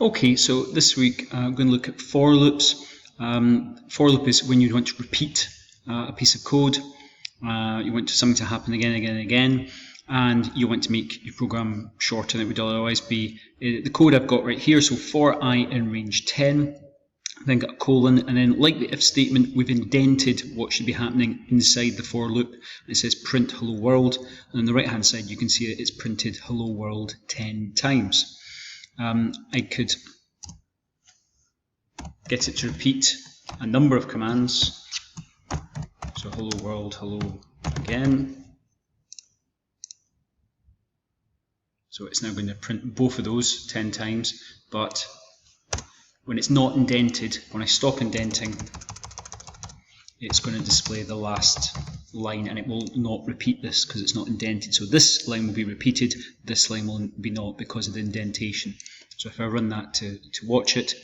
Okay, so this week I'm going to look at for loops. For loop is when you want to repeat a piece of code. You want something to happen again and again and again, and you want to make your program shorter than it would otherwise be. The code I've got right here, so for I in range 10, then got a colon, and then like the if statement, we've indented what should be happening inside the for loop. It says print hello world, and on the right hand side you can see that it's printed hello world 10 times. I could get it to repeat a number of commands. So hello world, hello again. So it's now going to print both of those 10 times, but when it's not indented, when I stop indenting, it's going to display the last line, and it will not repeat this because it's not indented. So this line will be repeated, this line will be not because of the indentation. So if I run that to watch it,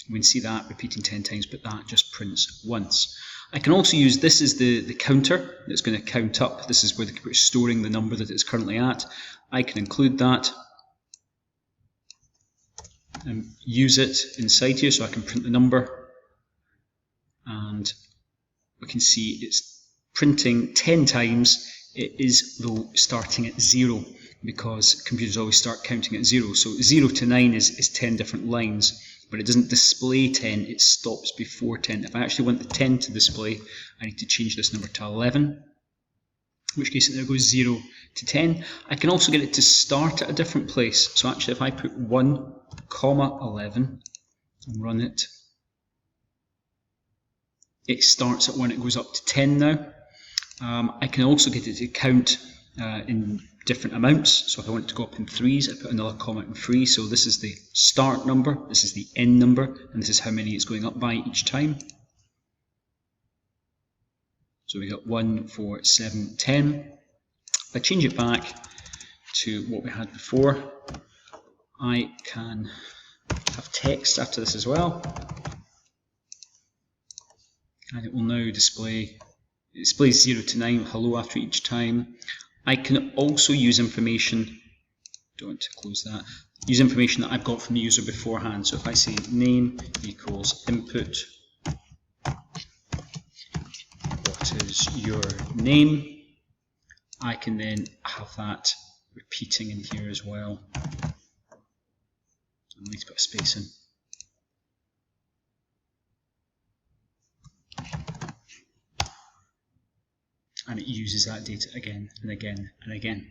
we can see that repeating 10 times, but that just prints once. I can also use this as the counter that's going to count up. This is where the computer is storing the number that it's currently at. I can include that and use it inside here, so I can print the number, and we can see it's printing 10 times. It is though starting at 0 because computers always start counting at 0. So 0 to 9 is 10 different lines, but it doesn't display 10, it stops before 10. If I actually want the 10 to display, I need to change this number to 11, in which case it now goes 0 to 10. I can also get it to start at a different place. So actually if I put 1, 11 and run it, it starts at 1, it goes up to 10 now. I can also get it to count in different amounts. So if I want it to go up in 3s, I put another comma in 3. So this is the start number, this is the end number, and this is how many it's going up by each time. So we got 1, 4, 7, 10. If I change it back to what we had before, I can have text after this as well, and it will now display, it displays 0 to 9, hello after each time. I can also use information, don't want to close that, use information that I've got from the user beforehand. So if I say name equals input, what is your name, I can then have that repeating in here as well. I need to put a space in. And it uses that data again and again and again.